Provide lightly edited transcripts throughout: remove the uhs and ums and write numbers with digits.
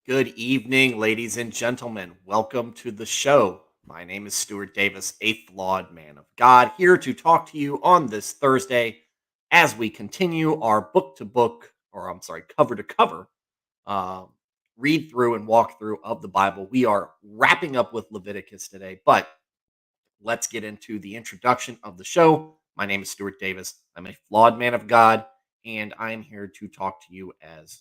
Good evening, ladies and gentlemen. Welcome to the show. My name is Stuart Davis, a flawed man of God, here to talk to you on this Thursday as we continue our book to book, or I'm sorry, cover to cover uh, read through and walk through of the Bible. We are wrapping up with Leviticus today, but let's get into the introduction of the show. My name is Stuart Davis. I'm a flawed man of God, and I'm here to talk to you as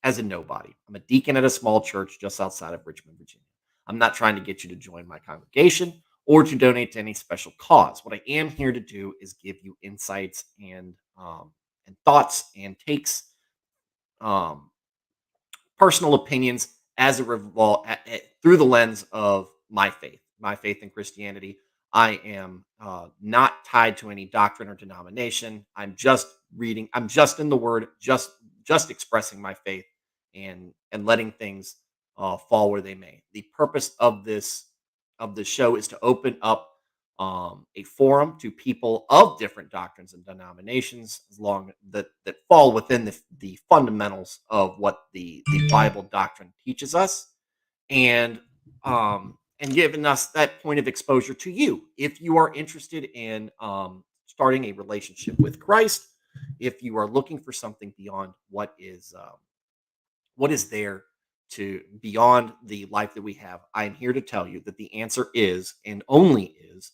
a nobody. I'm a deacon at a small church just outside of Richmond, Virginia. I'm not trying to get you to join my congregation or to donate to any special cause. What I am here to do is give you insights and thoughts and takes, um, personal opinions as a through the lens of my faith in Christianity. I am not tied to any doctrine or denomination. I'm just reading. I'm just in the Word, just expressing my faith and letting things fall where they may. The purpose of this show is to open up a forum to people of different doctrines and denominations, as long that fall within the fundamentals of what the Bible doctrine teaches us, and and giving us that point of exposure to you if you are interested in starting a relationship with Christ, if you are looking for something beyond what is there to beyond the life that we have. I am here to tell you that the answer is and only is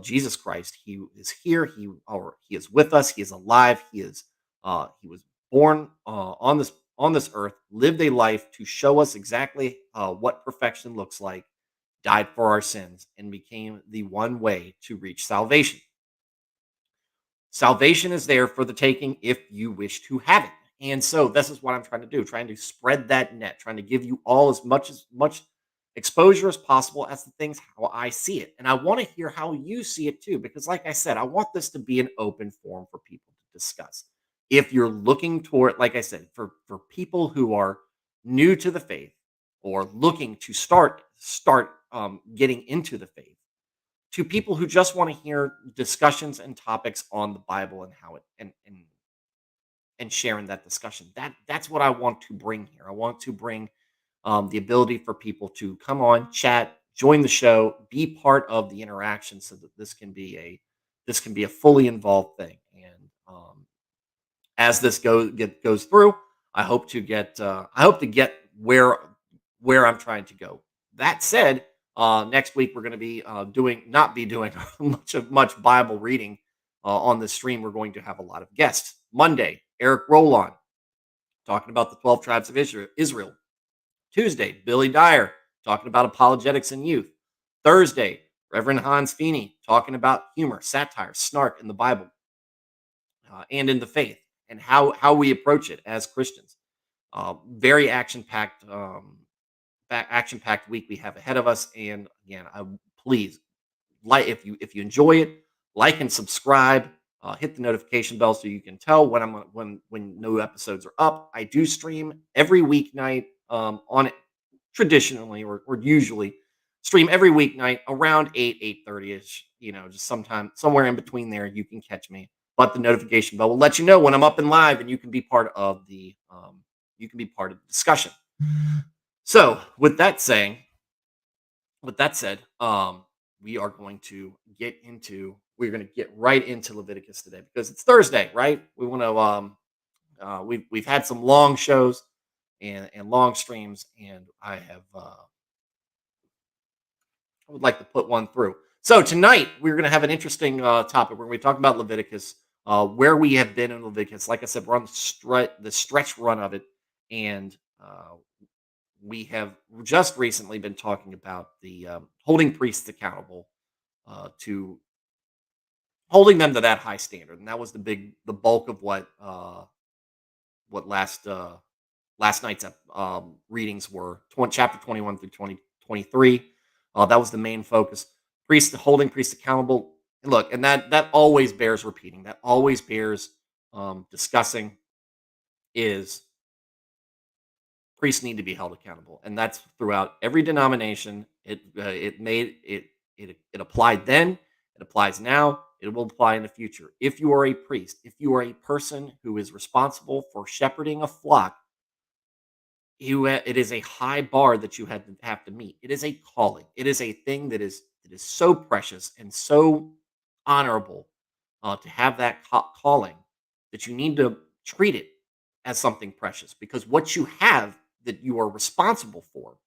Jesus Christ. He is here. He is with us. He is alive. He was born on this earth, lived a life to show us exactly what perfection looks like, died for our sins, and became the one way to reach salvation. Salvation is there for the taking if you wish to have it. And so this is what I'm trying to do, trying to spread that net, trying to give you all as much exposure as possible as the things how I see it. And I want to hear how you see it too, because like I said, I want this to be an open forum for people to discuss. If you're looking toward, like I said, for people who are new to the faith or looking to start getting into the faith, to people who just want to hear discussions and topics on the Bible and how it and sharing that discussion. That's what I want to bring here. I want to bring the ability for people to come on, chat, join the show, be part of the interaction, so that this can be a fully involved thing. And as this goes through, I hope to get where I'm trying to go. That said, next week we're going to be doing not be doing much Bible reading on the stream. We're going to have a lot of guests. Monday, Eric Rollon talking about the 12 tribes of Israel. Tuesday, Billy Dyer talking about apologetics in youth. Thursday, Reverend Hans Feeney talking about humor, satire, snark in the Bible and in the faith, and how we approach it as Christians. Very action packed week we have ahead of us. And again, I please like if you enjoy it, like and subscribe. Hit the notification bell so you can tell when new episodes are up. I do stream every weeknight on it traditionally or usually stream every weeknight around 8:30 ish. Just sometime somewhere in between there you can catch me. But the notification bell will let you know when I'm up and live, and you can be part of the discussion. So with that said, we are going to we're going to get right into Leviticus today because it's Thursday, right? We want to we've had some long shows and long streams, and I would like to put one through. So tonight we're going to have an interesting topic. We're going to be talking about Leviticus, where we have been in Leviticus. Like I said, we're on the stretch run of it, and we have just recently been talking about the holding priests accountable to holding them to that high standard, and that was the bulk of what last night's readings were. Chapter 21 through 23. That was the main focus. Holding priests accountable. And look, and that always bears repeating. That always bears discussing. Is priests need to be held accountable, and that's throughout every denomination. It applied then, it applies now, it will apply in the future. If you are a priest, if you are a person who is responsible for shepherding a flock, it is a high bar that you have to meet. It is a calling. It is a thing that is so precious and so honorable to have that calling that you need to treat it as something precious, because what you have that you are responsible for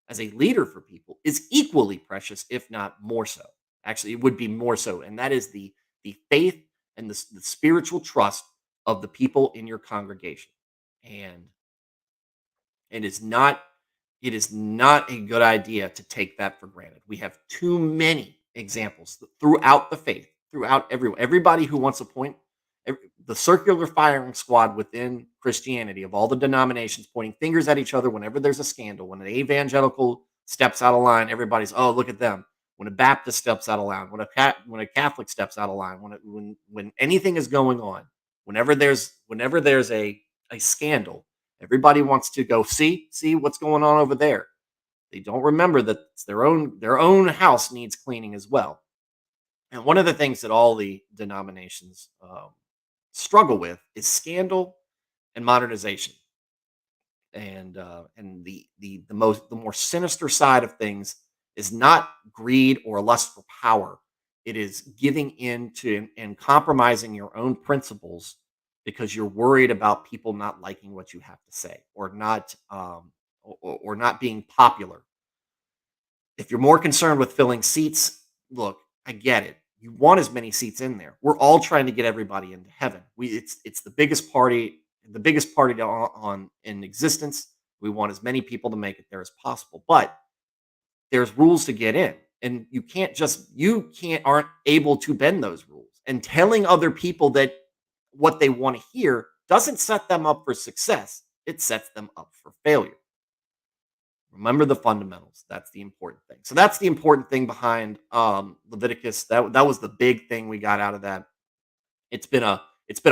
as a leader for people is equally precious, if not more so. Actually, it would be more so, and that is the faith and the spiritual trust of the people in your congregation. And it is not it is not a good idea to take that for granted. We have too many examples throughout the faith, throughout everybody who wants a point, the circular firing squad within Christianity of all the denominations pointing fingers at each other whenever there's a scandal. When an evangelical steps out of line, everybody's, oh, look at them. When a Baptist steps out of line, when a Catholic steps out of line, when anything is going on, whenever there's a scandal, everybody wants to go see what's going on over there. They don't remember that it's their own house needs cleaning as well. And one of the things that all the denominations struggle with is scandal and modernization. And the more sinister side of things is not greed or lust for power. It is giving in to and compromising your own principles because you're worried about people not liking what you have to say, or not being popular. If you're more concerned with filling seats, look, I get it. You want as many seats in there. We're all trying to get everybody into heaven. It's the biggest party on in existence. We want as many people to make it there as possible. But there's rules to get in, and you can't aren't able to bend those rules. And telling other people that what they want to hear doesn't set them up for success. It sets them up for failure. Remember the fundamentals. That's the important thing. So that's the important thing behind Leviticus. That was the big thing we got out of that. It's been a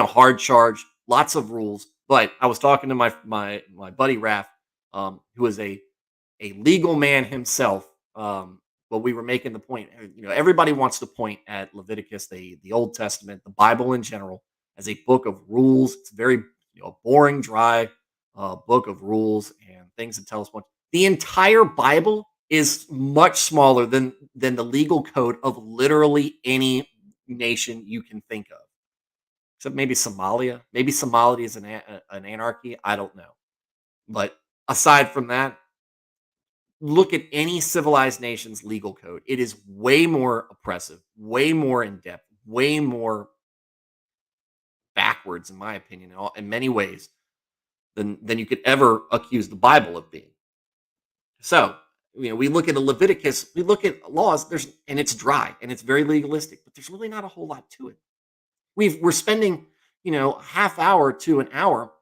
hard charge, lots of rules. But I was talking to my buddy Raph, who is a legal man himself. But we were making the point. Everybody wants to point at Leviticus, the Old Testament, the Bible in general, as a book of rules. It's very boring, dry book of rules and things that tell us what. The entire Bible is much smaller than the legal code of literally any nation you can think of, except maybe Somalia. Maybe Somalia is an anarchy. I don't know. But aside from that, look at any civilized nation's legal code. It is way more oppressive, way more in depth, way more backwards, in my opinion, in many ways than you could ever accuse the Bible of being. So, we look at a Leviticus, we look at laws, and it's dry and it's very legalistic, but there's really not a whole lot to it. We're spending, half hour to an hour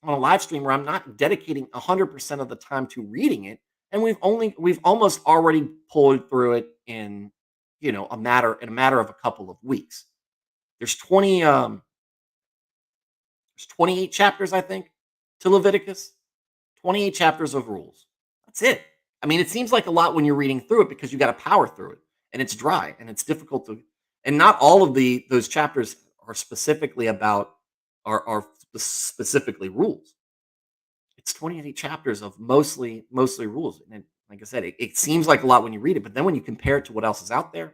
on a live stream where I'm not dedicating 100% of the time to reading it, and we've almost already pulled through it in, a matter of a couple of weeks. There's 28 chapters, I think, to Leviticus. 28 chapters of rules. That's it. I mean, it seems like a lot when you're reading through it because you got to power through it, and it's dry and it's difficult to. And not all of those chapters are specifically about are specifically rules. It's 28 chapters of mostly rules, and like I said, it seems like a lot when you read it, but then when you compare it to what else is out there,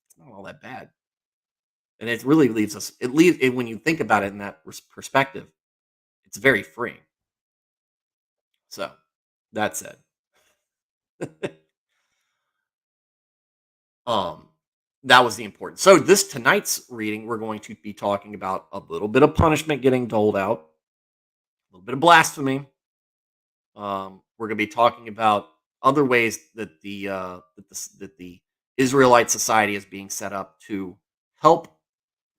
it's not all that bad. And it really leaves us. When you think about it in that perspective, it's very freeing. So that said. Um, that was the important. So this tonight's reading, we're going to be talking about a little bit of punishment getting doled out, a little bit of blasphemy. We're going to be talking about other ways that the Israelite society is being set up to help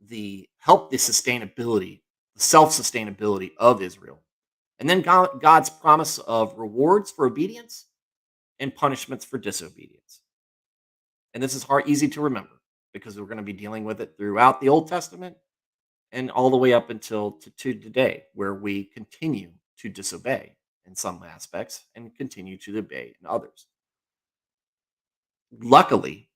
the sustainability, the self sustainability of Israel, and then God's promise of rewards for obedience and punishments for disobedience. And this is easy to remember because we're going to be dealing with it throughout the Old Testament and all the way up until to today, where we continue to disobey in some aspects and continue to obey in others. Luckily,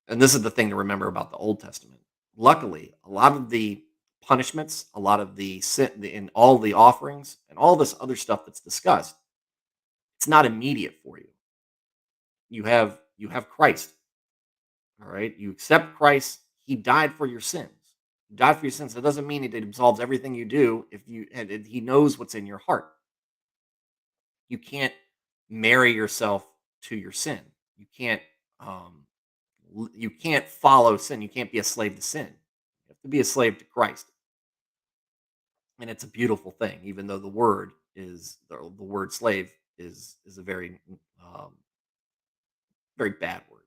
and this is the thing to remember about the Old Testament, luckily, a lot of the punishments, a lot of the sin in all the offerings, and all this other stuff that's discussed, it's not immediate for you. You have Christ. All right. You accept Christ. He died for your sins. He died for your sins. That doesn't mean it absolves everything you do if you and he knows what's in your heart. You can't marry yourself to your sin. You can't um you can't follow sin. You can't be a slave to sin. You have to be a slave to Christ. And it's a beautiful thing, even though the word slave is a um, very bad word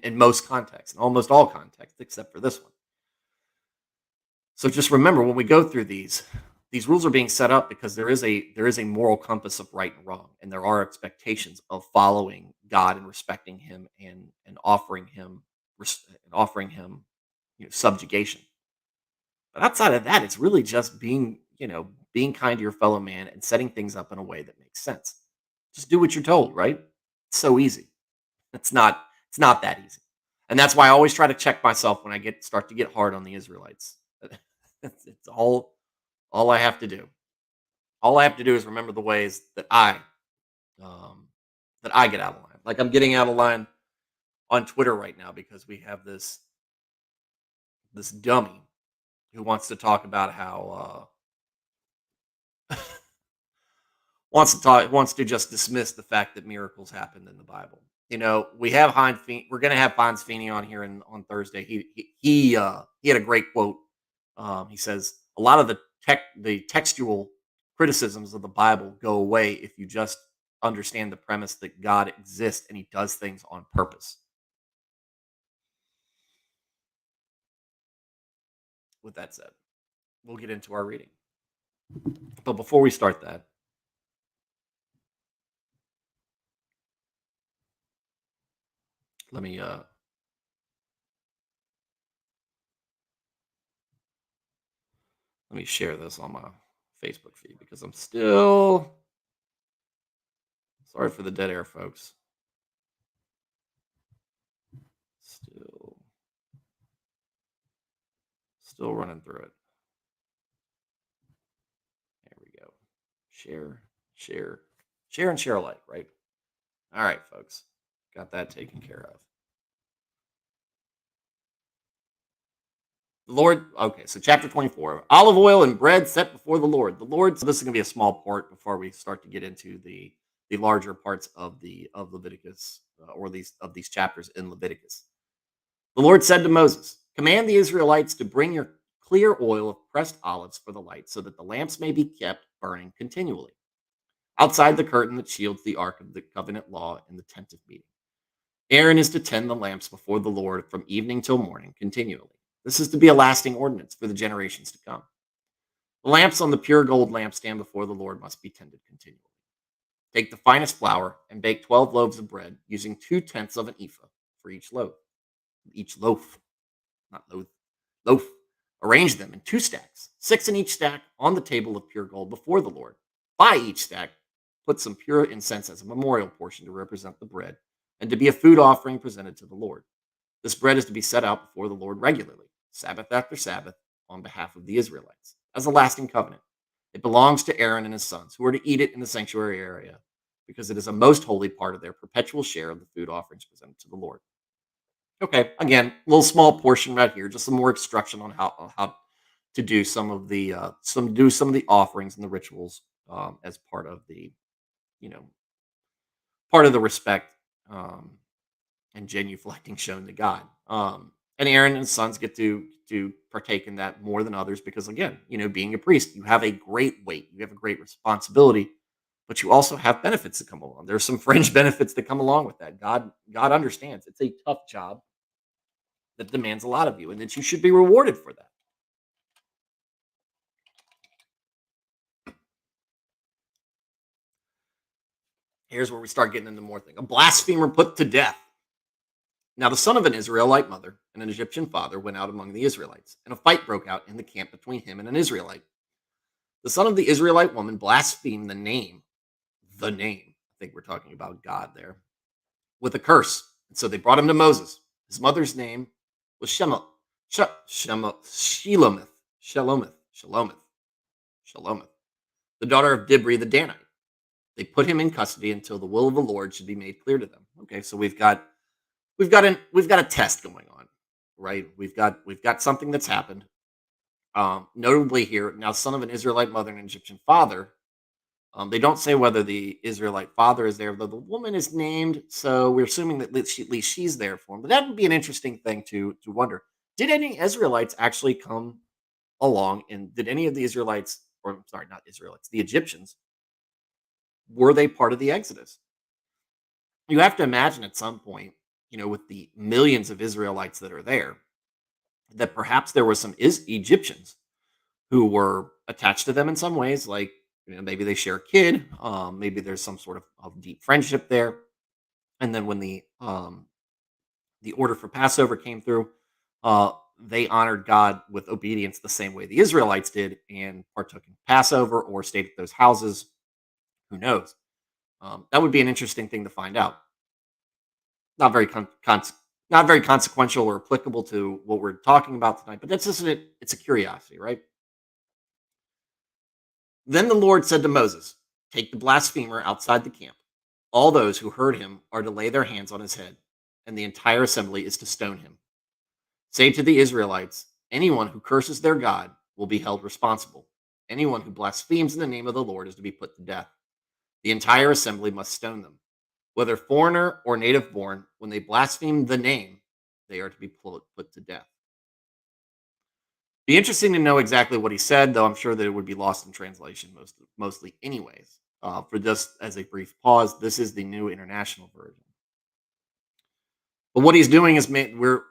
in most contexts, in almost all contexts, except for this one. So just remember when we go through these rules are being set up because there is a moral compass of right and wrong, and there are expectations of following God and respecting Him and offering Him subjugation. But outside of that, it's really just being kind to your fellow man and setting things up in a way that makes sense. Just do what you're told, right? It's so easy. It's not that easy. And that's why I always try to check myself when I start to get hard on the Israelites. It's all I have to do. All I have to do is remember the ways um, that I get out of line. Like I'm getting out of line on Twitter right now because we have this dummy who wants to talk about how wants to just dismiss the fact that miracles happened in the Bible. We have we're going to have Hans Feeney on here on Thursday. He had a great quote. He says a lot of the textual criticisms of the Bible go away if you just understand the premise that God exists and He does things on purpose. With that said, we'll get into our reading. But before we start that, let me share this on my Facebook feed because I'm still sorry for the dead air, folks. Still running through it. There we go. Share, and share alike, right? All right, folks. Got that taken care of. The Lord, okay, so chapter 24, olive oil and bread set before the Lord. So this is going to be a small part before we start to get into the larger parts of Leviticus or these chapters in Leviticus. The Lord said to Moses, command the Israelites to bring your clear oil of pressed olives for the light so that the lamps may be kept burning continually outside the curtain that shields the ark of the covenant law in the tent of meeting. Aaron is to tend the lamps before the Lord from evening till morning continually. This is to be a lasting ordinance for the generations to come. The lamps on the pure gold lampstand before the Lord must be tended continually. Take the finest flour and bake 12 loaves of bread using 2/10 of an ephah for each loaf. Each loaf, not loaf, loaf. Arrange them in 2 stacks, 6 in each stack on the table of pure gold before the Lord. By each stack, put some pure incense as a memorial portion to represent the bread and to be a food offering presented to the Lord. This bread is to be set out before the Lord regularly, Sabbath after Sabbath, on behalf of the Israelites, as a lasting covenant. It belongs to Aaron and his sons, who are to eat it in the sanctuary area, because it is a most holy part of their perpetual share of the food offerings presented to the Lord. Okay, again, a little small portion right here, just some more instruction on how to do some of the some of the offerings and the rituals as part of the you know part of the respect and genuflecting shown to God. And Aaron and his sons get to partake in that more than others because, again, being a priest, you have a great weight, you have a great responsibility, but you also have benefits that come along. There's some fringe benefits that come along with that. God understands it's a tough job that demands a lot of you, and that you should be rewarded for that. Here's where we start getting into more things. A blasphemer put to death. Now, the son of an Israelite mother and an Egyptian father went out among the Israelites, and a fight broke out in the camp between him and an Israelite. The son of the Israelite woman blasphemed the name, I think we're talking about God there, with a curse. And so they brought him to Moses. His mother's name was Shelamith. Shalomith, Shalomith, the daughter of Dibri the Danite. They put him in custody until the will of the Lord should be made clear to them. Okay, so we've got a test going on, right? We've got something that's happened. Notably here, now son of an Israelite mother and an Egyptian father. They don't say whether the Israelite father is there, though the woman is named, so we're assuming that at least she's there for him. But that would be an interesting thing to wonder. Did any Israelites actually come along, and did any of the Israelites, or I'm sorry, not Israelites, the Egyptians, were they part of the Exodus? You have to imagine at some point, with the millions of Israelites that are there, that perhaps there were some Egyptians who were attached to them in some ways, like maybe they share a kid, maybe there's some sort of deep friendship there. And then when the order for Passover came through, uh, they honored God with obedience the same way the Israelites did and partook in Passover or stayed at those houses. Who knows? That would be an interesting thing to find out. Not very not very consequential or applicable to what we're talking about tonight, but that's just it's a curiosity, right? Then the Lord said to Moses, "Take the blasphemer outside the camp. All those who heard him are to lay their hands on his head, and the entire assembly is to stone him. Say to the Israelites, anyone who curses their God will be held responsible. Anyone who blasphemes in the name of the Lord is to be put to death. The entire assembly must stone them. Whether foreigner or native born, when they blaspheme the name, they are to be put to death." Be interesting to know exactly what he said, though I'm sure that it would be lost in translation mostly anyways. For just as a brief pause, this is the New International Version. But what he's doing is we're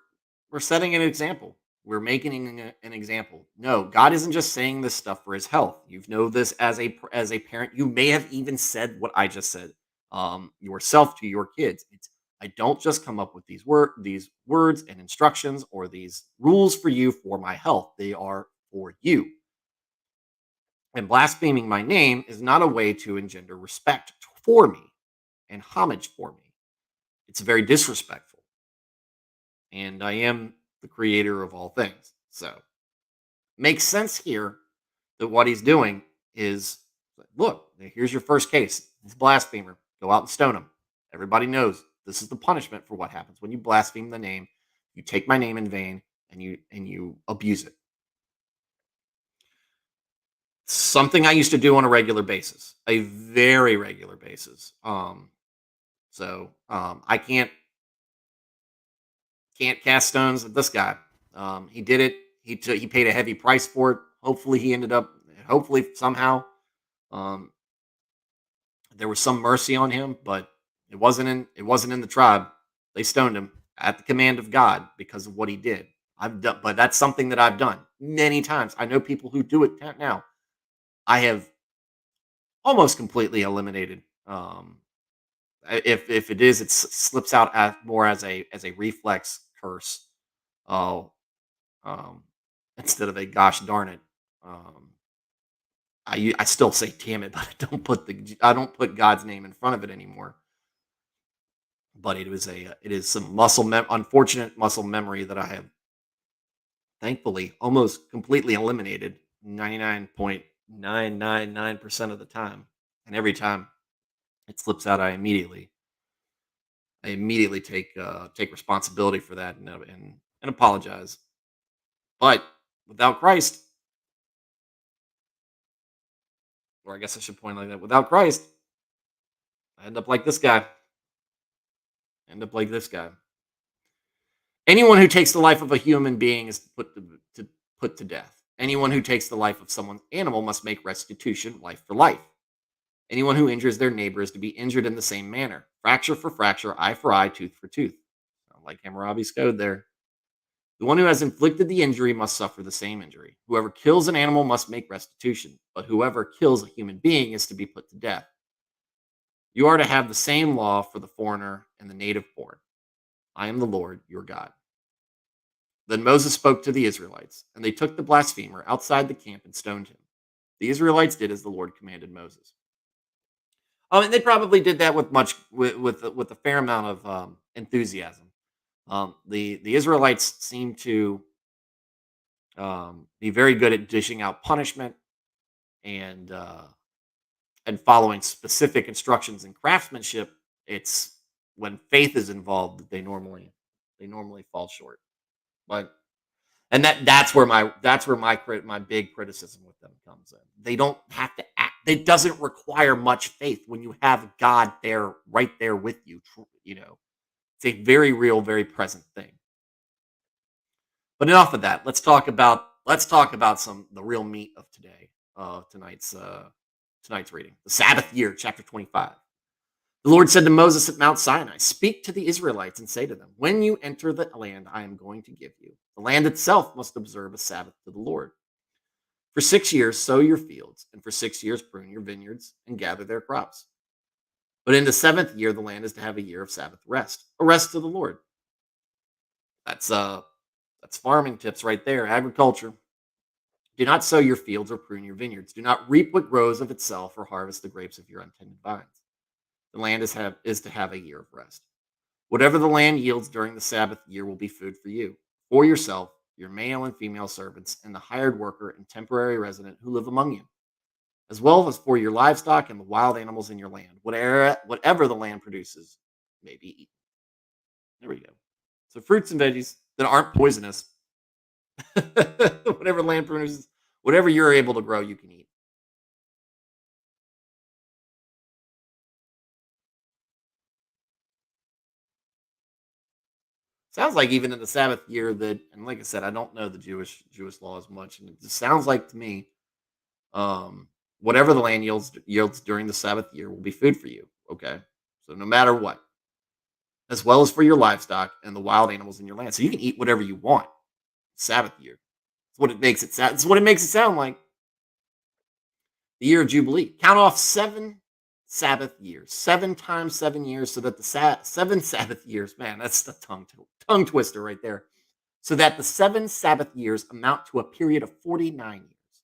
setting an example. We're making an example. No, God isn't just saying this stuff for his health. You know this as a parent. You may have even said what I just said yourself to your kids. I don't just come up with these words and instructions or these rules for you for my health. They are for you. And blaspheming my name is not a way to engender respect for me and homage for me. It's very disrespectful. And I am the creator of all things. So makes sense here that what he's doing is look, here's your first case. It's a blasphemer. Go out and stone him. Everybody knows this is the punishment for what happens when you blaspheme the name. You take my name in vain and you abuse it. Something I used to do on a regular basis, a very regular basis. I can't cast stones at this guy. He did it. He paid a heavy price for it. Hopefully, he ended up. Hopefully, somehow, um, there was some mercy on him, but it wasn't in the tribe. They stoned him at the command of God because of what he did. I've done, but that's something that I've done many times. I know people who do it now. I have almost completely eliminated. If it is, it slips out more as a reflex curse. Oh, um, instead of a gosh darn it. Um, I still say damn it, but I don't put God's name in front of it anymore. But it is some unfortunate muscle memory that I have thankfully almost completely eliminated 99.999% of the time. And every time it slips out, I immediately take responsibility for that and apologize. But without Christ, or I guess I should point like that, without Christ, I end up like this guy. End up like this guy. Anyone who takes the life of a human being is put to death. Anyone who takes the life of someone's animal must make restitution, life for life. Anyone who injures their neighbor is to be injured in the same manner. Fracture for fracture, eye for eye, tooth for tooth. Sound like Hammurabi's code there. The one who has inflicted the injury must suffer the same injury. Whoever kills an animal must make restitution, but whoever kills a human being is to be put to death. You are to have the same law for the foreigner and the native born. I am the Lord your God. Then Moses spoke to the Israelites, and they took the blasphemer outside the camp and stoned him. The Israelites did as the Lord commanded Moses. And they probably did that with a fair amount of enthusiasm. The Israelites seem to Be very good at dishing out punishment and following specific instructions in craftsmanship. It's when faith is involved that they normally fall short. But and that's where my big criticism with them comes in. They don't have to act. It doesn't require much faith when you have God there, right there with you. It's a very real, very present thing. But enough of that. Let's talk about some the real meat of tonight's reading. The Sabbath year, chapter 25. The Lord said to Moses at Mount Sinai, "Speak to the Israelites and say to them, when you enter the land I am going to give you, the land itself must observe a Sabbath to the Lord. For 6 years sow your fields, and for 6 years prune your vineyards and gather their crops. But in the seventh year the land is to have a year of Sabbath rest, a rest to the Lord." That's farming tips right there, agriculture. Do not sow your fields or prune your vineyards. Do not reap what grows of itself or harvest the grapes of your untended vines. The land is to have a year of rest. Whatever the land yields during the Sabbath year will be food for you, for yourself, your male and female servants, and the hired worker and temporary resident who live among you, as well as for your livestock and the wild animals in your land. Whatever the land produces may be eaten. There we go. So fruits and veggies that aren't poisonous, whatever land produces, whatever you're able to grow, you can eat. Sounds like even in the Sabbath year that, and like I said, I don't know the Jewish law as much, and it just sounds like to me, whatever the land yields during the Sabbath year will be food for you. Okay, so no matter what, as well as for your livestock and the wild animals in your land, so you can eat whatever you want. Sabbath year. That's what it makes it sound. That's what it makes it sound like. The year of Jubilee. Count off 7 Sabbath years, 7 times 7 years, so that the 7 Sabbath years, man, that's the tongue twister right there. So that the 7 Sabbath years amount to a period of 49 years.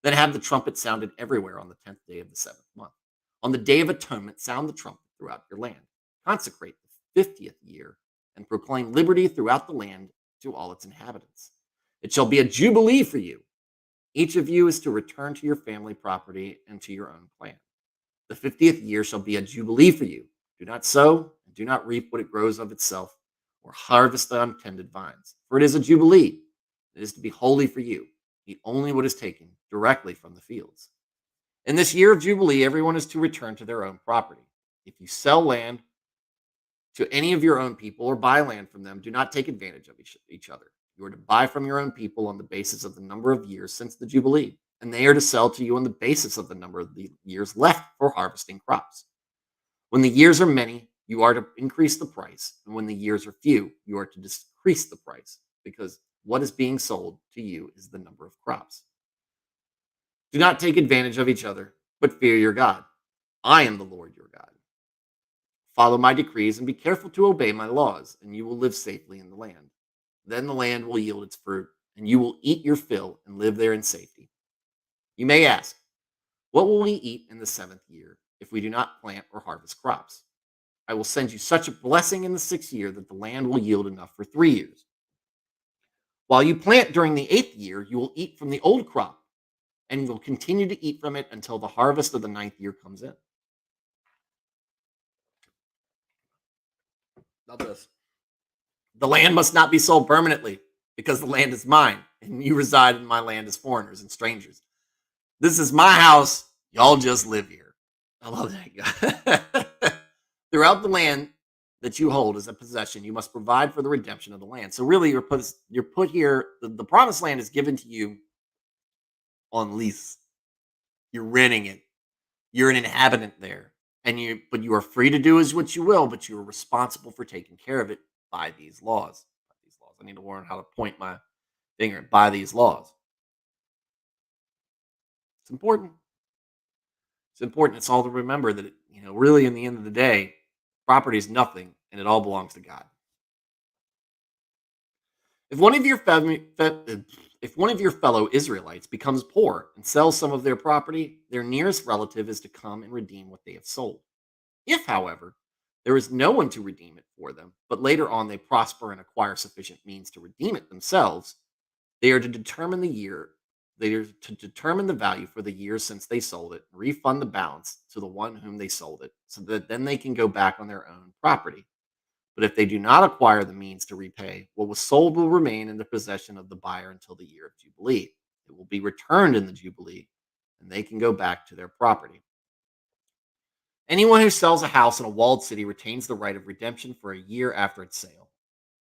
Then have the trumpet sounded everywhere on the 10th day of the seventh month. On the day of atonement, sound the trumpet throughout your land. Consecrate the 50th year and proclaim liberty throughout the land to all its inhabitants. It shall be a jubilee for you. Each of you is to return to your family property and to your own clan. The 50th year shall be a jubilee for you. Do not sow and do not reap what it grows of itself, or harvest the untended vines. For it is a jubilee. It is to be holy for you. Eat only what is taken directly from the fields. In this year of jubilee, everyone is to return to their own property. If you sell land to any of your own people or buy land from them, do not take advantage of each other. You are to buy from your own people on the basis of the number of years since the Jubilee, and they are to sell to you on the basis of the number of the years left for harvesting crops. When the years are many, you are to increase the price, and when the years are few, you are to decrease the price, because what is being sold to you is the number of crops. Do not take advantage of each other, but fear your God. I am the Lord your God. Follow my decrees and be careful to obey my laws, and you will live safely in the land. Then the land will yield its fruit, and you will eat your fill and live there in safety. You may ask, what will we eat in the seventh year if we do not plant or harvest crops? I will send you such a blessing in the sixth year that the land will yield enough for 3 years. While you plant during the eighth year, you will eat from the old crop, and you will continue to eat from it until the harvest of the ninth year comes in. Now this. The land must not be sold permanently, because the land is mine, and you reside in my land as foreigners and strangers. This is my house. Y'all just live here. I love that guy. Throughout the land that you hold as a possession, you must provide for the redemption of the land. So really, you're put here. The promised land is given to you on lease. You're renting it. You're an inhabitant there, but you are free to do as what you will. But you are responsible for taking care of it by these laws. By these laws. I need to learn how to point my finger by these laws. It's important. It's important. It's all to remember that, really in the end of the day, property is nothing and it all belongs to God. If one of your if one of your fellow Israelites becomes poor and sells some of their property, their nearest relative is to come and redeem what they have sold. If, however, there is no one to redeem it for them, but later on they prosper and acquire sufficient means to redeem it themselves, They are to determine the year. They are to determine the value for the year since they sold it, refund the balance to the one whom they sold it, so that then they can go back on their own property. But if they do not acquire the means to repay, what was sold will remain in the possession of the buyer until the year of Jubilee. It will be returned in the Jubilee, and they can go back to their property. Anyone who sells a house in a walled city retains the right of redemption for a year after its sale.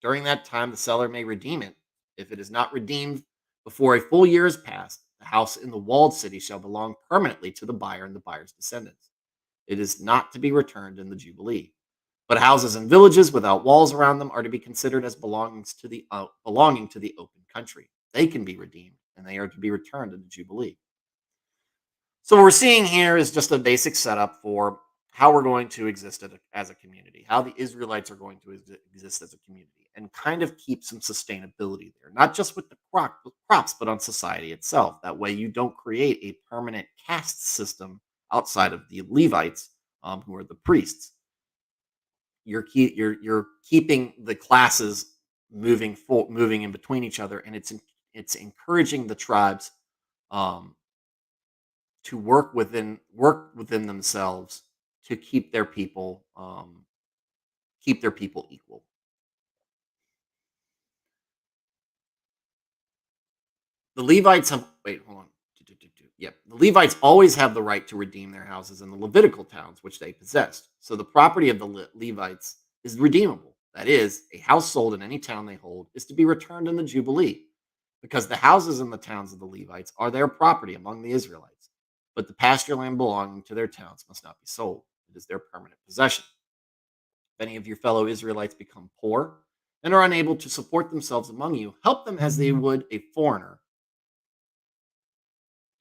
During that time, the seller may redeem it. If it is not redeemed before a full year has passed, the house in the walled city shall belong permanently to the buyer and the buyer's descendants. It is not to be returned in the Jubilee. But houses in villages without walls around them are to be considered as belonging to the open country. They can be redeemed, and they are to be returned in the Jubilee. So what we're seeing here is just a basic setup for how we're going to exist as a community, how the Israelites are going to exist as a community, and kind of keep some sustainability there, not just with the crops, but on society itself. That way, you don't create a permanent caste system outside of the Levites, who are the priests. You're keeping the classes moving in between each other, and it's encouraging the tribes um, to work within themselves to keep their people equal. The Levites have wait, hold on. Yep. The Levites always have the right to redeem their houses in the Levitical towns which they possessed. So the property of the Levites is redeemable. That is, a house sold in any town they hold is to be returned in the Jubilee, because the houses in the towns of the Levites are their property among the Israelites. But the pasture land belonging to their towns must not be sold. It is their permanent possession. If any of your fellow Israelites become poor and are unable to support themselves among you, help them as they would a foreigner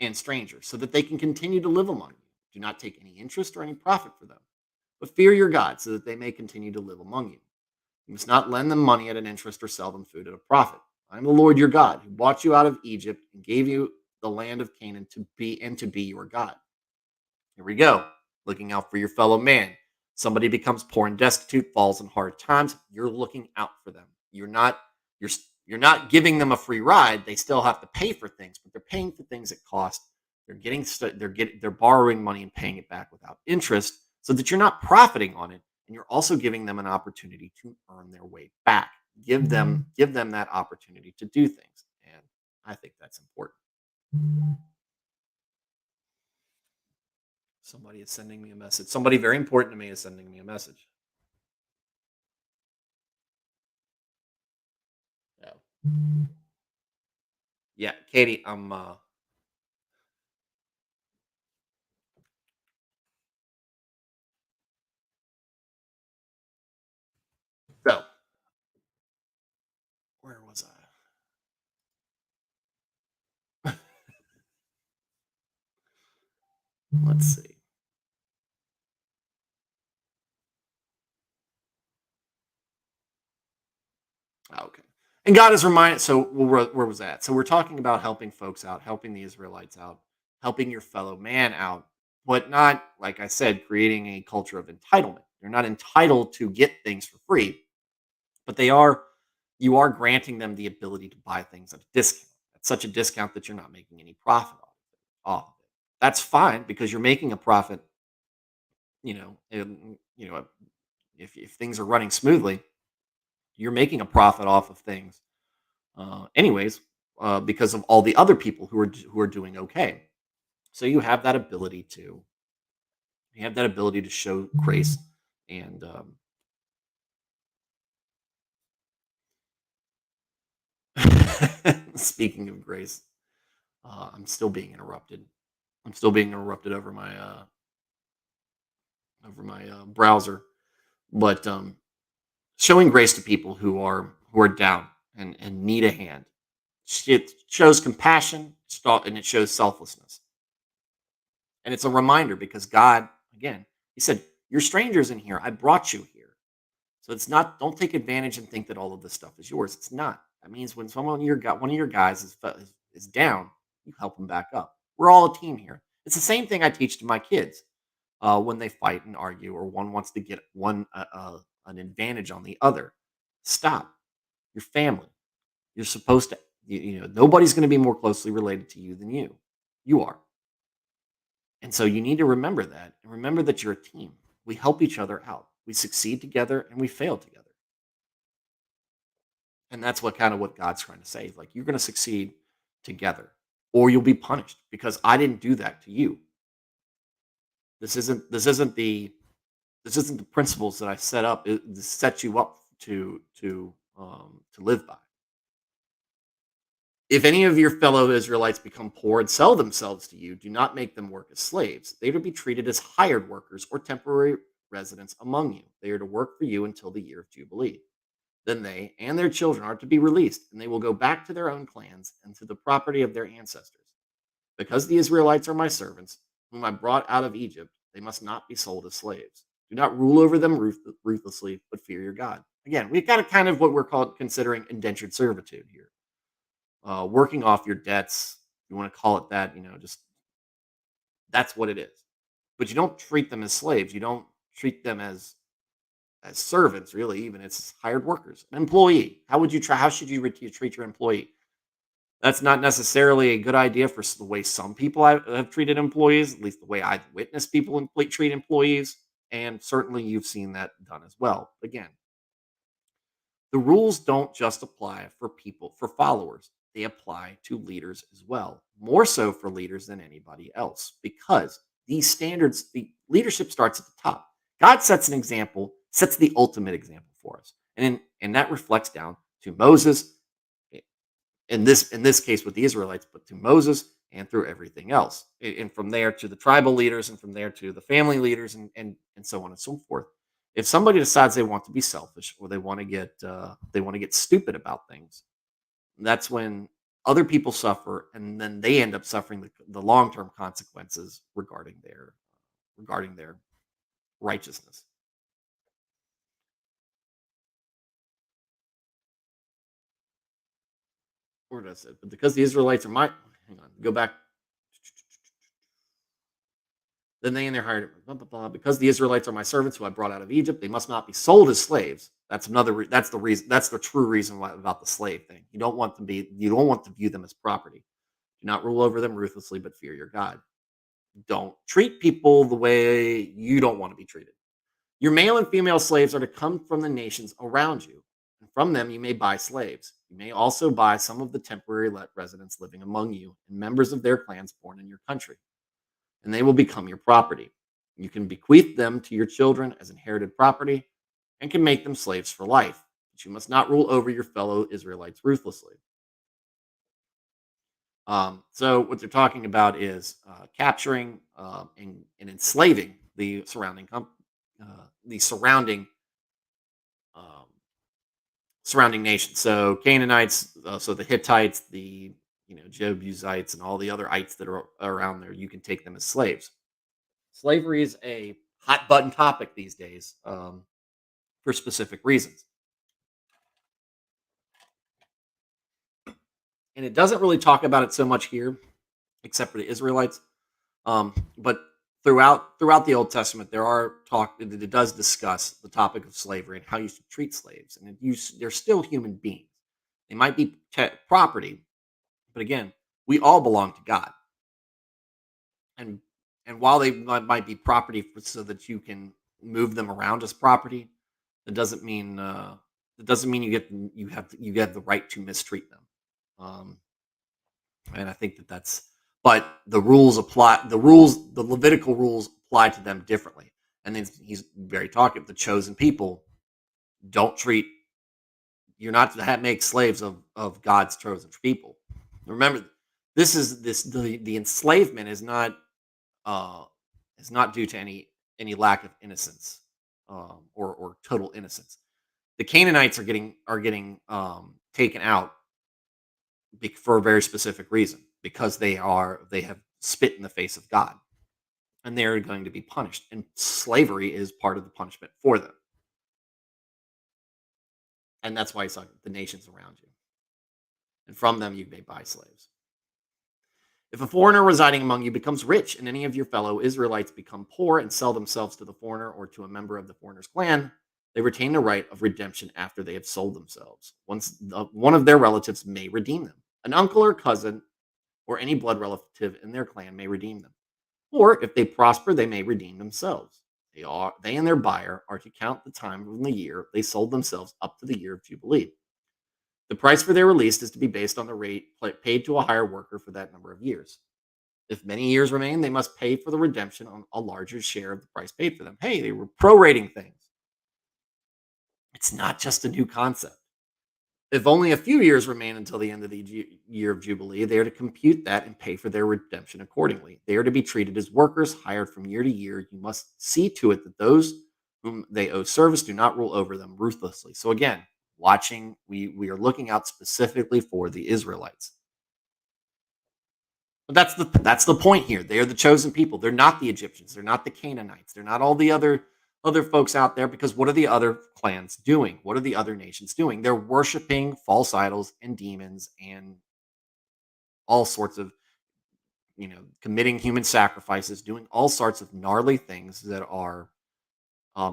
and stranger, so that they can continue to live among you. Do not take any interest or any profit for them, but fear your God, so that they may continue to live among you. You must not lend them money at an interest or sell them food at a profit. I am the Lord your God, who brought you out of Egypt and gave you the land of Canaan to be your God. Here we go. Looking out for your fellow man. Somebody becomes poor and destitute, falls in hard times. You're looking out for them. You're you're not giving them a free ride. They still have to pay for things, but they're paying for things that cost. They're borrowing money and paying it back without interest, so that you're not profiting on it, and you're also giving them an opportunity to earn their way back. Give them that opportunity to do things, and I think that's important. Somebody is sending me a message. Somebody very important to me is sending me a message. Yeah, yeah, Katie. So where was I? Let's see. Okay. And God is reminded. So where was that? So we're talking about helping folks out, helping the Israelites out, helping your fellow man out, but not, like I said, creating a culture of entitlement. They're not entitled to get things for free, but you are granting them the ability to buy things at a discount. At such a discount that you're not making any profit off of it. That's fine, because you're making a profit, if things are running smoothly, you're making a profit off of things, anyways, because of all the other people who are doing okay. So you have that ability to show grace. And speaking of grace, I'm still being interrupted. I'm still being interrupted over my browser, but showing grace to people who are down and need a hand. It shows compassion, and it shows selflessness. And it's a reminder, because God, again, He said, "You're strangers in here. I brought you here." So it's not. Don't take advantage and think that all of this stuff is yours. It's not. That means when one of your guys is down, you help them back up. We're all a team here. It's the same thing I teach to my kids, when they fight and argue, or one wants to get an advantage on the other. Stop. Your family. You're supposed to. Nobody's going to be more closely related to you than you are. And so you need to remember that, and remember that you're a team. We help each other out. We succeed together and we fail together. And that's what God's trying to say. Like, you're going to succeed together, or you'll be punished because I didn't do that to you. This isn't the principles that I set up to set you up to live by. If any of your fellow Israelites become poor and sell themselves to you, do not make them work as slaves. They are to be treated as hired workers or temporary residents among you. They are to work for you until the year of Jubilee. Then they and their children are to be released, and they will go back to their own clans and to the property of their ancestors. Because the Israelites are my servants, whom I brought out of Egypt, they must not be sold as slaves. Do not rule over them ruthlessly, but fear your God. Again, we've got a kind of what we're called considering indentured servitude here. Working off your debts, you want to call it that, just that's what it is. But you don't treat them as slaves. You don't treat them as servants, really. Even it's hired workers, an employee. How should you treat your employee? That's not necessarily a good idea for the way some people have treated employees, at least the way I've witnessed people treat employees. And certainly you've seen that done as well. Again, the rules don't just apply for followers. They apply to leaders as well, more so for leaders than anybody else, because these standards, the leadership starts at the top. God sets an example, sets the ultimate example for us. And that reflects down to Moses, in this case with the Israelites, but to Moses and through everything else. And from there to the tribal leaders, and from there to the family leaders, and so on and so forth. If somebody decides they want to be selfish, or they want to get stupid about things, that's when other people suffer, and then they end up suffering the long-term consequences regarding their righteousness. Where did I say? But because the Israelites are my hang on, go back. Then they and their hired blah, blah, blah. Because the Israelites are my servants who I brought out of Egypt, they must not be sold as slaves. That's another. That's the reason. That's the true reason why about the slave thing. You don't want to be. You don't want to view them as property. Do not rule over them ruthlessly, but fear your God. Don't treat people the way you don't want to be treated. Your male and female slaves are to come from the nations around you, and from them you may buy slaves. You may also buy some of the temporary residents living among you and members of their clans born in your country, and they will become your property. You can bequeath them to your children as inherited property and can make them slaves for life, but you must not rule over your fellow Israelites ruthlessly. So what they're talking about is capturing and enslaving the um, surrounding nations. So Canaanites, so the Hittites, the Jebusites, and all the other ites that are around there. You can take them as slaves. Slavery is a hot button topic these days, for specific reasons, and it doesn't really talk about it so much here, except for the Israelites. But throughout the Old Testament, it does discuss the topic of slavery and how you should treat slaves, and they're still human beings. They might be property, but again, we all belong to God, and while they might be property so that you can move them around as property, it doesn't mean you get the right to mistreat them. Um, and I think but the rules apply. The Levitical rules apply to them differently. And then he's very talking. The chosen people don't treat. You're not to make slaves of God's chosen people. Remember, the enslavement uh, is not due to any lack of innocence, or total innocence. The Canaanites are getting taken out for a very specific reason, because they have spit in the face of God, and they're going to be punished, and slavery is part of the punishment for them, and that's why it's like the nations around you, and from them you may buy slaves. If a foreigner residing among you becomes rich, and any of your fellow Israelites become poor and sell themselves to the foreigner or to a member of the foreigner's clan, they retain the right of redemption after they have sold themselves. One of their relatives may redeem them. An uncle or cousin or any blood relative in their clan may redeem them. Or if they prosper, they may redeem themselves. They and their buyer are to count the time from the year they sold themselves up to the year of Jubilee. The price for their release is to be based on the rate paid to a hire worker for that number of years. If many years remain, they must pay for the redemption on a larger share of the price paid for them. Hey, they were prorating things. It's not just a new concept. If only a few years remain until the end of the year of Jubilee, they are to compute that and pay for their redemption accordingly. They are to be treated as workers hired from year to year. You must see to it that those whom they owe service do not rule over them ruthlessly. So again, we are looking out specifically for the Israelites. But that's the point here. They are the chosen people. They're not the Egyptians. They're not the Canaanites. They're not all the other folks out there, because what are the other clans doing? What are the other nations doing? They're worshiping false idols and demons and all sorts of, committing human sacrifices, doing all sorts of gnarly things that are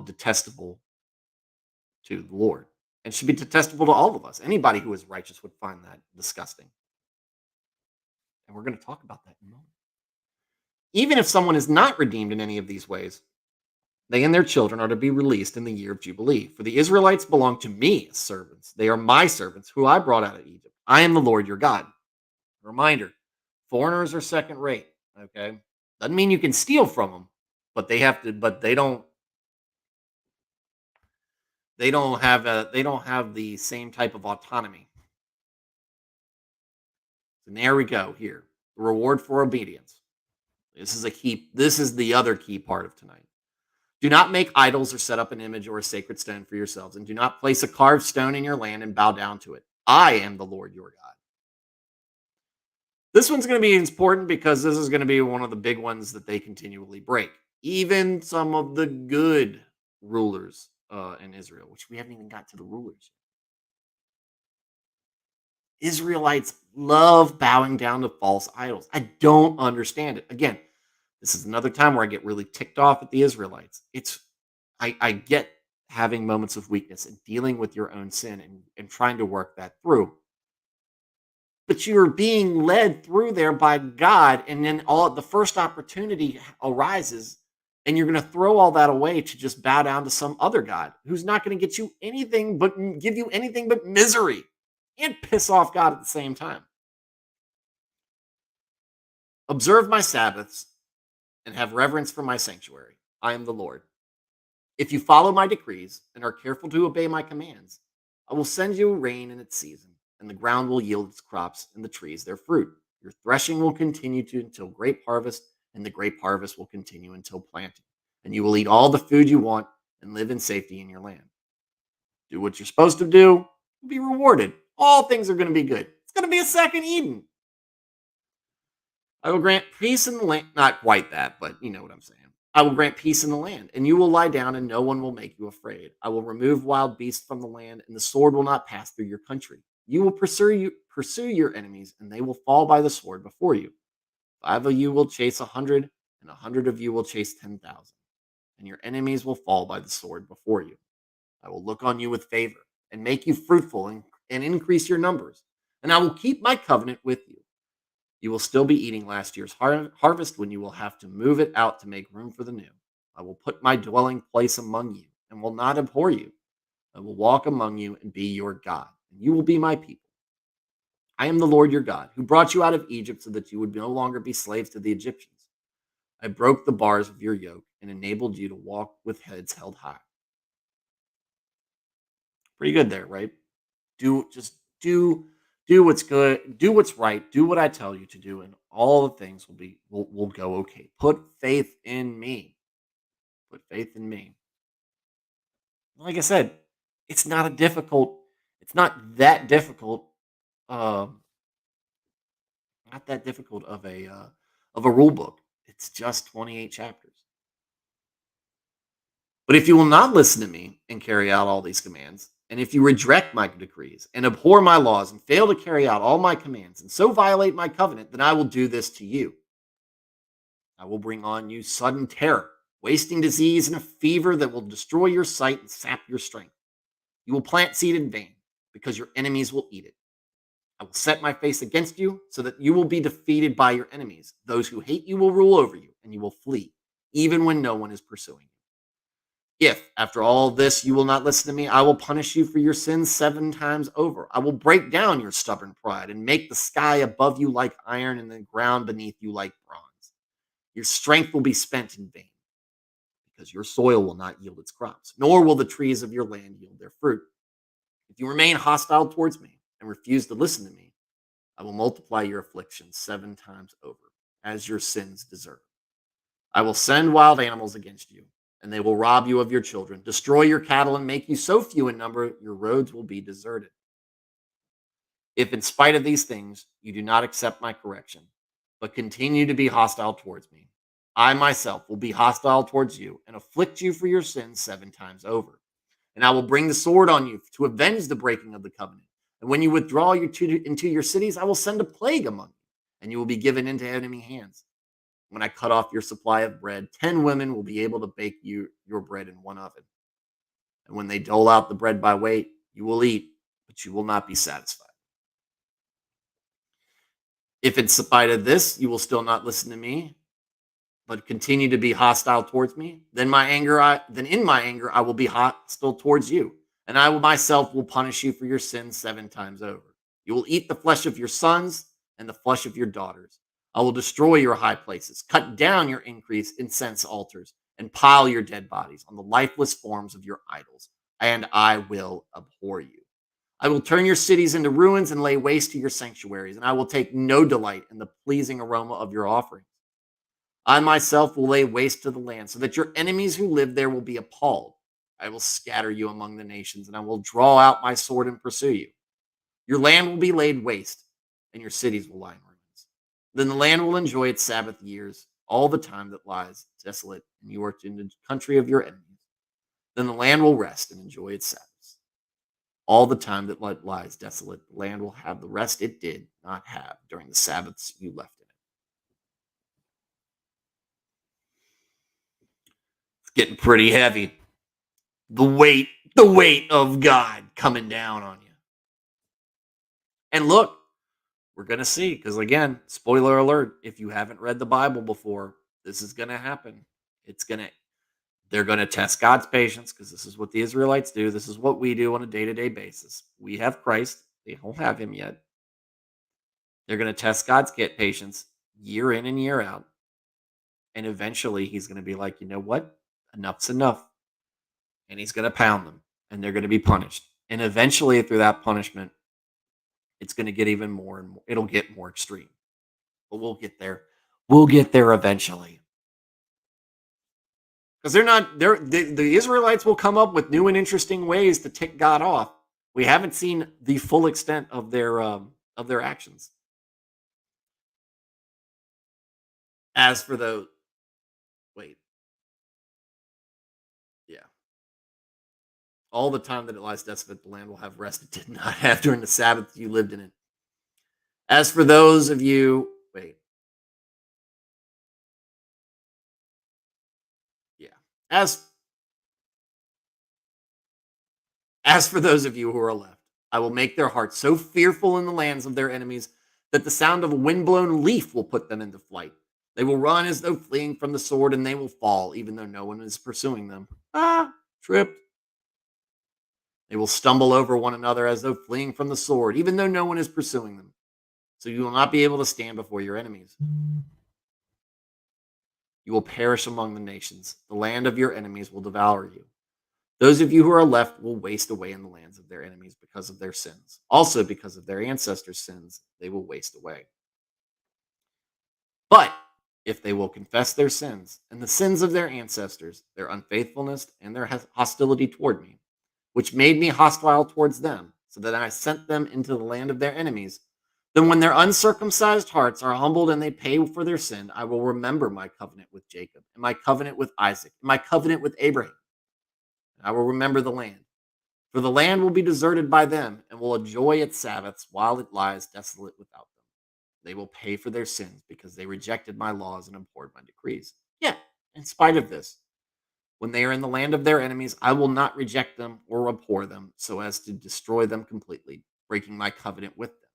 detestable to the Lord and should be detestable to all of us. Anybody who is righteous would find that disgusting. And we're going to talk about that in a moment. Even if someone is not redeemed in any of these ways, they and their children are to be released in the year of Jubilee. For the Israelites belong to me as servants. They are my servants, who I brought out of Egypt. I am the Lord your God. Reminder, foreigners are second rate. Okay. Doesn't mean you can steal from them, but they don't have the same type of autonomy. And there we go here. The reward for obedience. This is the other key part of tonight. Do not make idols or set up an image or a sacred stone for yourselves, and do not place a carved stone in your land and bow down to it. I am the Lord your God. This one's going to be important because this is going to be one of the big ones that they continually break. Even some of the good rulers in Israel, which we haven't even got to the rulers. Israelites love bowing down to false idols. I don't understand it. Again, this is another time where I get really ticked off at the Israelites. I get having moments of weakness and dealing with your own sin and trying to work that through. But you're being led through there by God, and then all the first opportunity arises, and you're going to throw all that away to just bow down to some other God who's not going to get you anything but give you anything but misery and piss off God at the same time. Observe my Sabbaths and have reverence for my sanctuary. I am the Lord. If you follow my decrees and are careful to obey my commands, I will send you rain in its season, and the ground will yield its crops and the trees their fruit. Your threshing will continue until grape harvest, and the grape harvest will continue until planting. And you will eat all the food you want and live in safety in your land. Do what you're supposed to do, be rewarded. All things are going to be good. It's going to be a second Eden. I will grant peace in the land. Not quite that, but you know what I'm saying. I will grant peace in the land, and you will lie down, and no one will make you afraid. I will remove wild beasts from the land, and the sword will not pass through your country. You will pursue your enemies, and they will fall by the sword before you. 5 of you will chase 100, and 100 of you will chase 10,000. And your enemies will fall by the sword before you. I will look on you with favor and make you fruitful and increase your numbers. And I will keep my covenant with you. You will still be eating last year's harvest when you will have to move it out to make room for the new. I will put my dwelling place among you and will not abhor you. I will walk among you and be your God, and you will be my people. I am the Lord your God, who brought you out of Egypt so that you would no longer be slaves to the Egyptians. I broke the bars of your yoke and enabled you to walk with heads held high. Pretty good there, right? Do what's good, do what's right, do what I tell you to do, and all the things will go okay. Put faith in me. Put faith in me. Like I said, it's not that difficult, not that difficult of a rule book. It's just 28 chapters. But if you will not listen to me and carry out all these commands, and if you reject my decrees and abhor my laws and fail to carry out all my commands and so violate my covenant, then I will do this to you. I will bring on you sudden terror, wasting disease, and a fever that will destroy your sight and sap your strength. You will plant seed in vain because your enemies will eat it. I will set my face against you so that you will be defeated by your enemies. Those who hate you will rule over you, and you will flee, even when no one is pursuing you. If, after all this, you will not listen to me, I will punish you for your sins 7 times over. I will break down your stubborn pride and make the sky above you like iron and the ground beneath you like bronze. Your strength will be spent in vain because your soil will not yield its crops, nor will the trees of your land yield their fruit. If you remain hostile towards me and refuse to listen to me, I will multiply your afflictions 7 times over, as your sins deserve. I will send wild animals against you, and they will rob you of your children, destroy your cattle, and make you so few in number, your roads will be deserted. If, in spite of these things, you do not accept my correction, but continue to be hostile towards me, I myself will be hostile towards you and afflict you for your sins 7 times over. And I will bring the sword on you to avenge the breaking of the covenant. And when you withdraw into your cities, I will send a plague among you, and you will be given into enemy hands. When I cut off your supply of bread, 10 women will be able to bake you your bread in one oven. And when they dole out the bread by weight, you will eat, but you will not be satisfied. If in spite of this, you will still not listen to me, but continue to be hostile towards me, then in my anger I will be hostile towards you, and I will myself will punish you for your sins 7 times over. You will eat the flesh of your sons and the flesh of your daughters. I will destroy your high places, cut down your incense altars, and pile your dead bodies on the lifeless forms of your idols, and I will abhor you. I will turn your cities into ruins and lay waste to your sanctuaries, and I will take no delight in the pleasing aroma of your offerings. I myself will lay waste to the land, so that your enemies who live there will be appalled. I will scatter you among the nations, and I will draw out my sword and pursue you. Your land will be laid waste, and your cities will lie in ruins. Then the land will enjoy its Sabbath years, all the time that lies desolate, and you are in the country of your enemies. Then the land will rest and enjoy its Sabbaths. All the time that lies desolate, the land will have the rest it did not have during the Sabbaths you left it. Getting pretty heavy. The weight of God coming down on you. And look, we're going to see, because again, spoiler alert, if you haven't read the Bible before, this is going to happen. They're going to test God's patience, because this is what the Israelites do. This is what we do on a day-to-day basis. We have Christ. They don't have him yet. They're going to test God's patience year in and year out. And eventually he's going to be like, you know what? Enough's enough. And he's going to pound them, and they're going to be punished. And eventually, through that punishment, it's going to get even more and more. It'll get more extreme, but we'll get there. We'll get there eventually, because the Israelites will come up with new and interesting ways to tick God off. We haven't seen the full extent of their actions. As for those, wait, yeah. All the time that it lies desolate, the land will have rest it did not have during the Sabbath you lived in it. As for those of you, yeah. As for those of you who are left, I will make their hearts so fearful in the lands of their enemies that the sound of a windblown leaf will put them into flight. They will run as though fleeing from the sword, and they will fall, even though no one is pursuing them. Tripped. They will stumble over one another as though fleeing from the sword, even though no one is pursuing them. So you will not be able to stand before your enemies. You will perish among the nations. The land of your enemies will devour you. Those of you who are left will waste away in the lands of their enemies because of their sins. Also, because of their ancestors' sins, they will waste away. But if they will confess their sins and the sins of their ancestors, their unfaithfulness and their hostility toward me, which made me hostile towards them, so that I sent them into the land of their enemies, then when their uncircumcised hearts are humbled and they pay for their sin, I will remember my covenant with Jacob, and my covenant with Isaac, and my covenant with Abraham. I will remember the land. For the land will be deserted by them, and will enjoy its Sabbaths while it lies desolate without them. They will pay for their sins because they rejected my laws and abhorred my decrees. Yet, in spite of this, when they are in the land of their enemies, I will not reject them or abhor them so as to destroy them completely, breaking my covenant with them.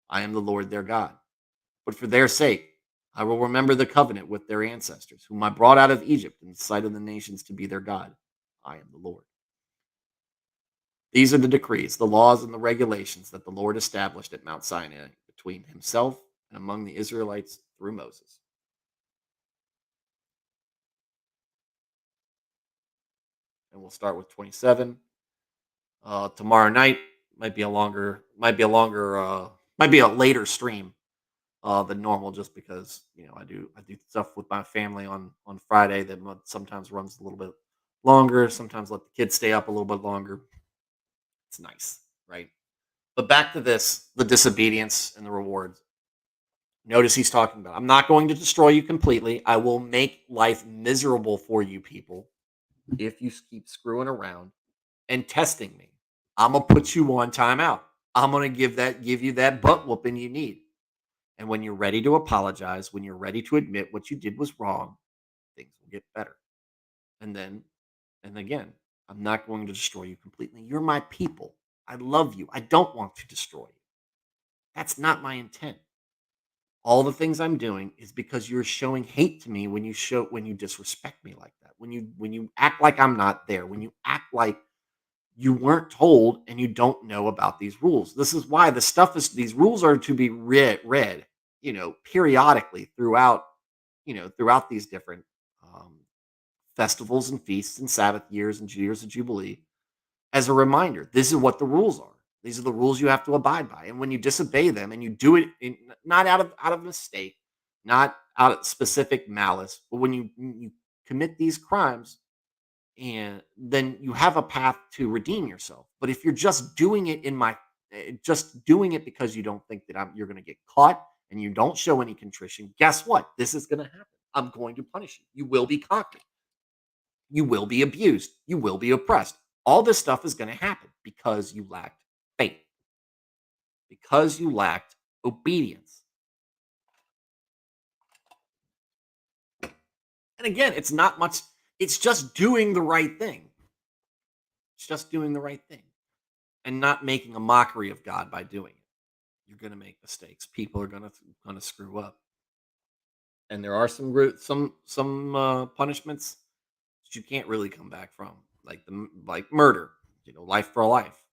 I am the Lord their God. But for their sake, I will remember the covenant with their ancestors, whom I brought out of Egypt in the sight of the nations to be their God. I am the Lord. These are the decrees, the laws, and the regulations that the Lord established at Mount Sinai between himself and among the Israelites through Moses. And we'll start with 27. Tomorrow night might be a later stream than normal, just because I do stuff with my family on Friday that sometimes runs a little bit longer. Sometimes let the kids stay up a little bit longer. It's nice, right? But back to this, the disobedience and the rewards. Notice he's talking about, I'm not going to destroy you completely. I will make life miserable for you people if you keep screwing around and testing me. I'm gonna put you on timeout. I'm gonna give you that butt whooping you need. And when you're ready to apologize, when you're ready to admit what you did was wrong, things will get better. And then, and again, I'm not going to destroy you completely. You're my people. I love you. I don't want to destroy you. That's not my intent. All the things I'm doing is because you're showing hate to me when you disrespect me like that. When you act like I'm not there, when you act like you weren't told and you don't know about these rules. This is why these rules are to be read, periodically throughout these different um, festivals and feasts and Sabbath years and years of Jubilee as a reminder. This is what the rules are. These are the rules you have to abide by. And when you disobey them and you do it not out of mistake, not out of specific malice, but when you commit these crimes, and then you have a path to redeem yourself. But if you're just doing it because you don't think that you're going to get caught and you don't show any contrition, guess what? This is going to happen. I'm going to punish you. You will be conquered. You will be abused. You will be oppressed. All this stuff is going to happen because you lacked faith, because you lacked obedience. And again, it's not much. It's just doing the right thing. It's just doing the right thing and not making a mockery of God by doing it. You're going to make mistakes. People are going to screw up, and there are some punishments that you can't really come back from, like murder. Life for a life.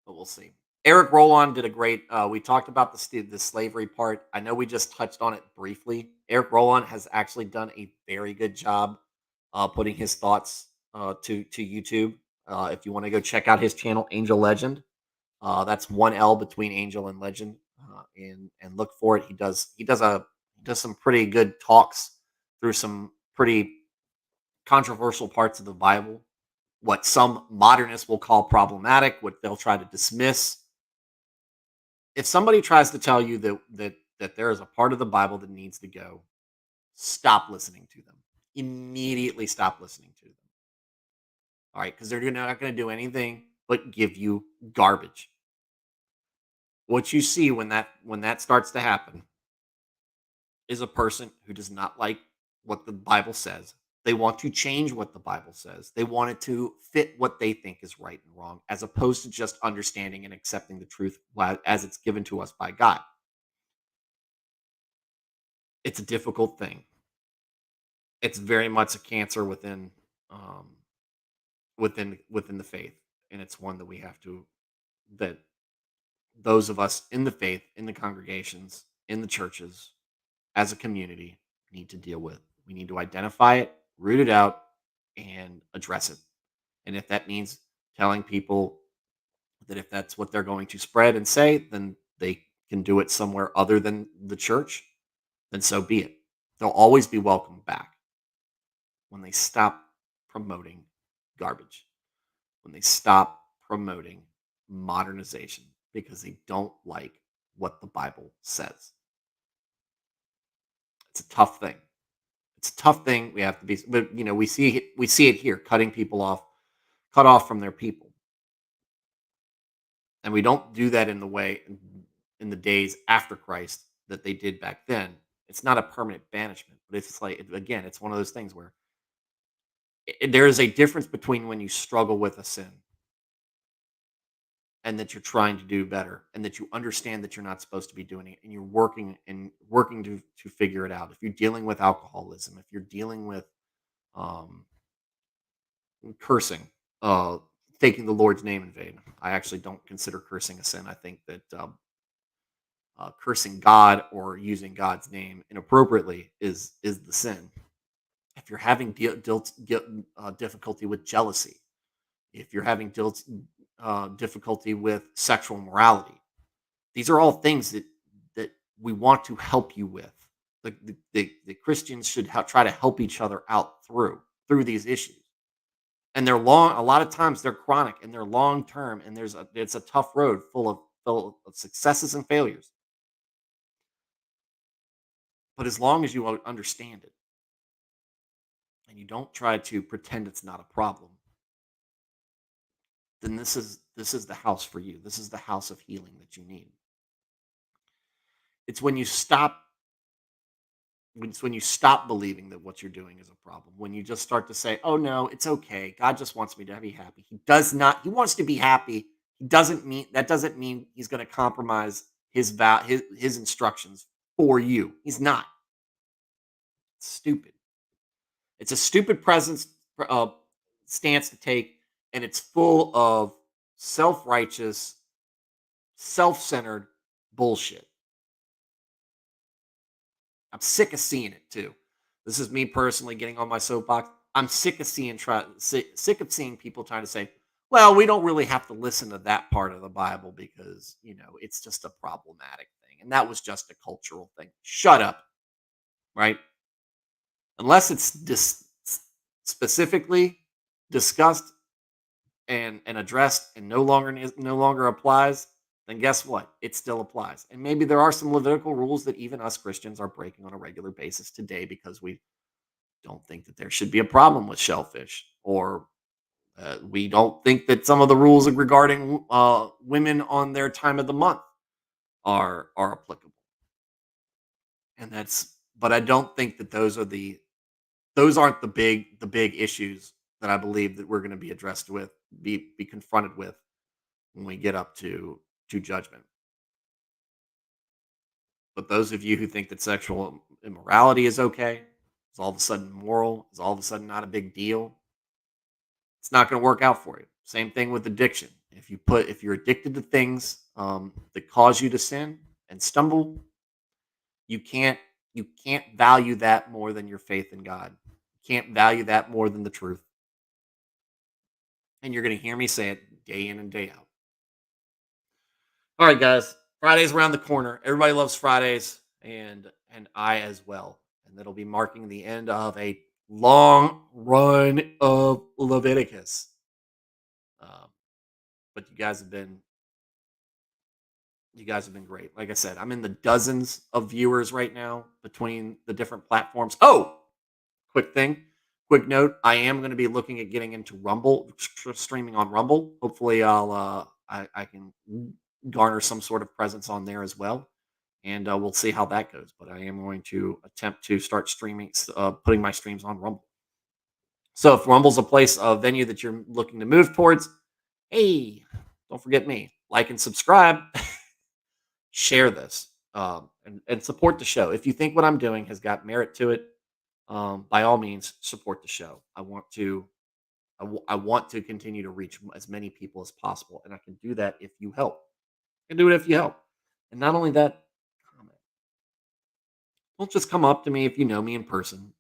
But we'll see. Eric Roland did a great. We talked about the slavery part. I know we just touched on it briefly. Eric Roland has actually done a very good job putting his thoughts to YouTube. If you want to go check out his channel, Angel Legend. That's one L between Angel and Legend, and look for it. He does some pretty good talks through some pretty controversial parts of the Bible. What some modernists will call problematic, what they'll try to dismiss. If somebody tries to tell you that there is a part of the Bible that needs to go, stop listening to them. Immediately stop listening to them. All right, because they're not going to do anything but give you garbage. What you see when that starts to happen is a person who does not like what the Bible says. They want to change what the Bible says. They want it to fit what they think is right and wrong, as opposed to just understanding and accepting the truth as it's given to us by God. It's a difficult thing. It's very much a cancer um, within the faith, and it's one that we have to that those of us in the faith, in the congregations, in the churches, as a community, need to deal with. We need to identify it, root it out, and address it. And if that means telling people that if that's what they're going to spread and say, then they can do it somewhere other than the church, then so be it. They'll always be welcome back when they stop promoting garbage, when they stop promoting modernization because they don't like what the Bible says. It's a tough thing. It's a tough thing. We have to be, but we see it here, cutting people off, cut off from their people, and we don't do that in the way in the days after Christ that they did back then. It's not a permanent banishment, but it's like again, it's one of those things where there is a difference between when you struggle with a sin and that you're trying to do better, and that you understand that you're not supposed to be doing it, and you're working to figure it out. If you're dealing with alcoholism, if you're dealing with um, cursing, uh, taking the Lord's name in vain. I actually don't consider cursing a sin. I think that cursing God or using God's name inappropriately is the sin. If you're having difficulty with jealousy, if you're having difficulty with sexual morality, these are all things that we want to help you with. The Christians should try to help each other out through these issues. And they're long. A lot of times they're chronic and they're long term, and it's a tough road full of successes and failures. But as long as you understand it and you don't try to pretend it's not a problem, then this is the house for you. This is the house of healing that you need. It's when you stop it's when you stop believing that what you're doing is a problem. When you just start to say, "Oh no, it's okay. God just wants me to be happy." He does not. He wants to be happy. He doesn't mean he's going to compromise his instructions for you. He's not. It's stupid. It's a stupid uh, stance to take, and it's full of self-righteous, self-centered bullshit. I'm sick of seeing it too. This is me personally getting on my soapbox. I'm sick of seeing people trying to say, "Well, we don't really have to listen to that part of the Bible because it's just a problematic thing, and that was just a cultural thing." Shut up, right? Unless it's specifically discussed and addressed and no longer applies, then guess what? It still applies. And maybe there are some Levitical rules that even us Christians are breaking on a regular basis today because we don't think that there should be a problem with shellfish, or we don't think that some of the rules regarding women on their time of the month are applicable. And but I don't think that those aren't the big issues that I believe that we're going to be addressed with, be confronted with when we get up to judgment. But those of you who think that sexual immorality is okay, is all of a sudden moral, is all of a sudden not a big deal, it's not going to work out for you. Same thing with addiction. If you're addicted to things that cause you to sin and stumble, you can't you can't value that more than your faith in God. You can't value that more than the truth. And you're going to hear me say it day in and day out. All right, guys. Friday's around the corner. Everybody loves Fridays, and I as well. And that'll be marking the end of a long run of Leviticus. Um, but you guys have been great. Like I said, I'm in the dozens of viewers right now between the different platforms. Oh, quick thing, quick note. I am going to be looking at getting into Rumble, streaming on Rumble. Hopefully, I can garner some sort of presence on there as well, and we'll see how that goes. But I am going to attempt to start streaming, putting my streams on Rumble. So if Rumble's a venue that you're looking to move towards, hey, don't forget me. Like and subscribe. Share this, and support the show. If you think what I'm doing has got merit to it, by all means, support the show. I want to continue to reach as many people as possible, and I can do that if you help. I can do it if you help. And not only that, comment. Don't just come up to me if you know me in person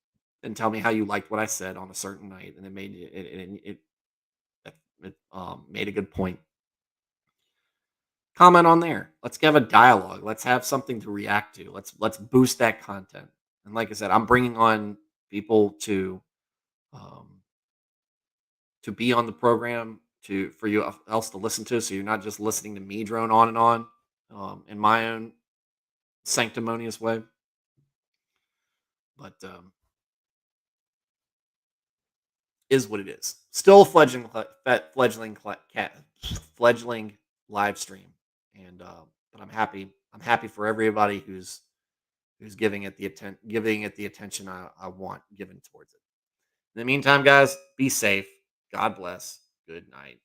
and tell me how you liked what I said on a certain night, and it made a good point. Comment on there. Let's have a dialogue. Let's have something to react to. Let's boost that content. And like I said, I'm bringing on people um, to be on the program for you else to listen to, so you're not just listening to me drone on and on in my own sanctimonious way. But is what it is. Still a fledgling live stream, and but I'm happy. I'm happy for everybody who's giving it the attention I want given towards it. In the meantime, guys, be safe. God bless. Good night.